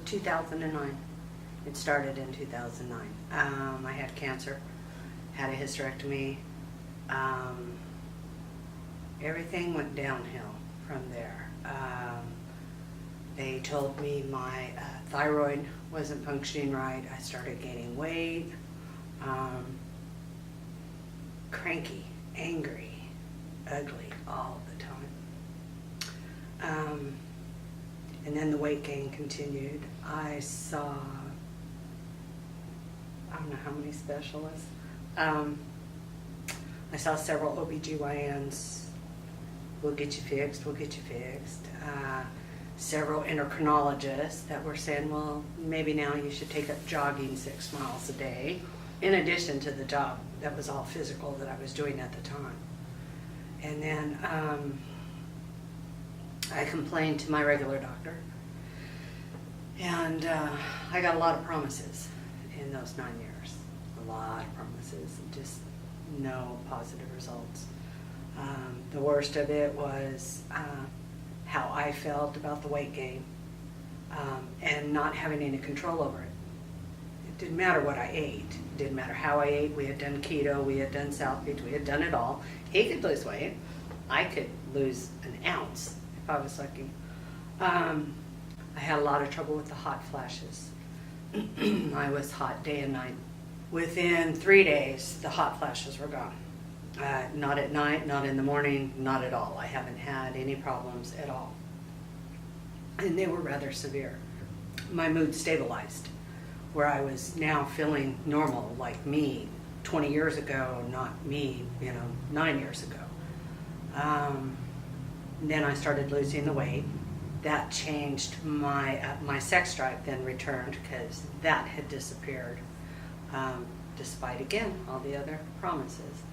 2009. It started in 2009. I had cancer, had a hysterectomy. Everything went downhill from there. They told me my thyroid wasn't functioning right. I started gaining weight, cranky, angry, ugly all the time. And then the weight gain continued. I saw, I don't know how many specialists. I saw several OBGYNs. We'll get you fixed, we'll get you fixed. Several endocrinologists that were saying, well, maybe now you should take up jogging 6 miles a day, in addition to the job that was all physical that I was doing at the time. And then I complained to my regular doctor, and I got a lot of promises in those 9 years. A lot of promises, and just no positive results. The worst of it was how I felt about the weight gain, and not having any control over it. It didn't matter what I ate. It didn't matter how I ate. We had done keto. We had done South Beach. We had done it all. He could lose weight. I could lose an ounce if I was lucky. I had a lot of trouble with the hot flashes. I was hot day and night. Within 3 days, the hot flashes were gone. Not at night, not in the morning, not at all. I haven't had any problems at all. And they were rather severe. My mood stabilized, where I was now feeling normal, like me 20 years ago, not me, 9 years ago. Then I started losing the weight. That changed my sex drive, then returned, because that had disappeared, despite, again, all the other promises.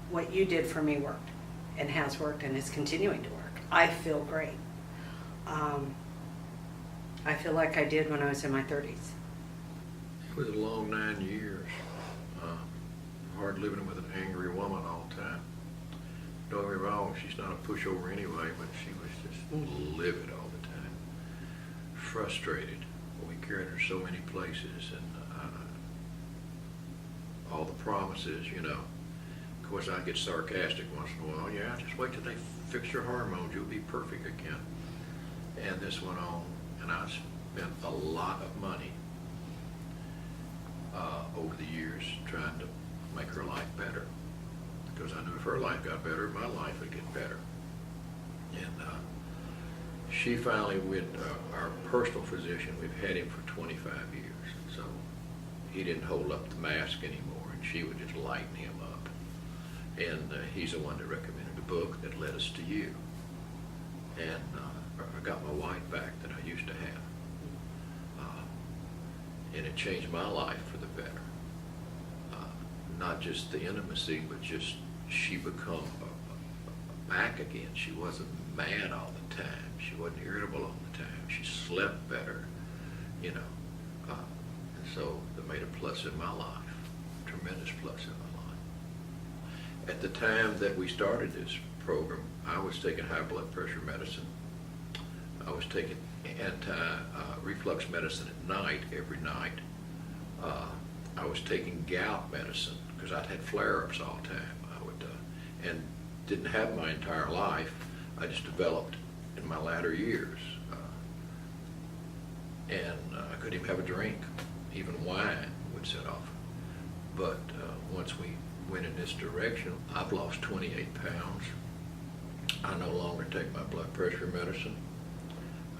What you did for me worked, and has worked, and is continuing to work. I feel great. I feel like I did when I was in my 30s. It was a long 9 years. Hard living with an angry woman all the time. Don't get me wrong, she's not a pushover anyway, but she was just livid all the time. Frustrated. We carried her so many places, and all the promises, Of course, I get sarcastic once in a while. Yeah, just wait till they fix your hormones. You'll be perfect again. And this went on, and I spent a lot of money over the years trying to make her life better. Because I knew if her life got better, my life would get better. And she finally went, our personal physician, we've had him for 25 years. So he didn't hold up the mask anymore, and she would just lighten him up. And he's the one that recommended a book that led us to you. And I got my wife back that I used to have. And it changed my life for the better. Not just the intimacy, but just she become back again. She wasn't mad all the time. She wasn't irritable all the time. She slept better, And so that made a plus in my life, tremendous plus in my life. At the time that we started this program, I was taking high blood pressure medicine. I was taking anti-reflux medicine at night, every night. I was taking gout medicine because I'd had flare-ups all the time. And didn't have my entire life. I just developed in my latter years. And I couldn't even have a drink. Even wine would set off. But once we went in this direction, I've lost 28 pounds. I no longer take my blood pressure medicine.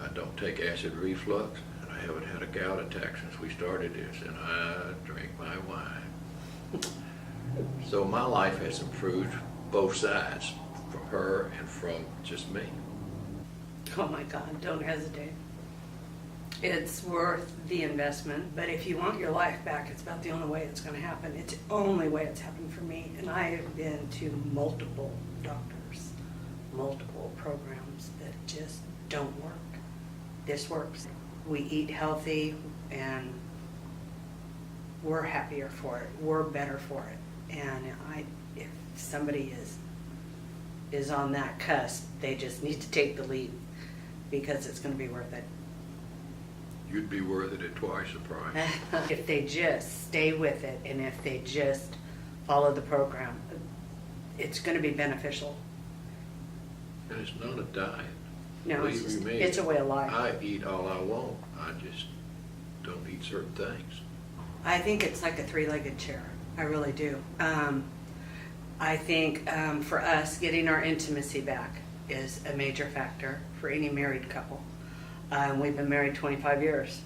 I don't take acid reflux, and I haven't had a gout attack since we started this, and I drink my wine. So my life has improved, both sides, from her and from just me. Oh my God, don't hesitate. It's worth the investment, but if you want your life back, it's about the only way it's going to happen. It's the only way it's happened for me, and I have been to multiple doctors, multiple programs that just don't work. This works. We eat healthy, and we're happier for it. We're better for it. And if somebody is on that cusp, they just need to take the lead, because it's going to be worth it. You'd be worth it at twice the price. If they just stay with it and if they just follow the program, it's going to be beneficial. And it's not a diet. No, it's Believe just, me, it's a way of life. I eat all I want. I just don't eat certain things. I think it's like a three-legged chair. I really do. I think for us, getting our intimacy back is a major factor for any married couple. We've been married 25 years.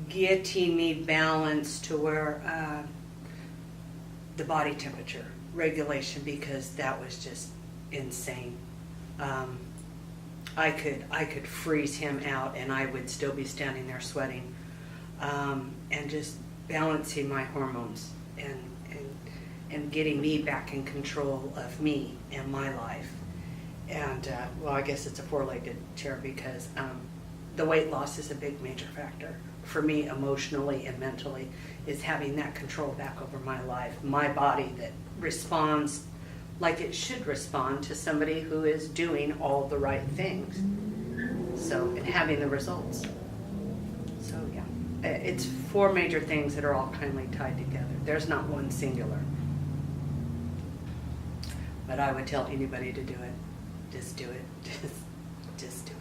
Getting me balanced to where the body temperature regulation, because that was just insane. I could freeze him out and I would still be standing there sweating, and just balancing my hormones and getting me back in control of me and my life. And well, I guess it's a four-legged chair because the weight loss is a big major factor for me emotionally and mentally, is having that control back over my life, my body that responds like it should respond to somebody who is doing all the right things. So, and having the results. So yeah, it's four major things that are all kindly tied together. There's not one singular. But I would tell anybody to do it. Just do it. Just do it.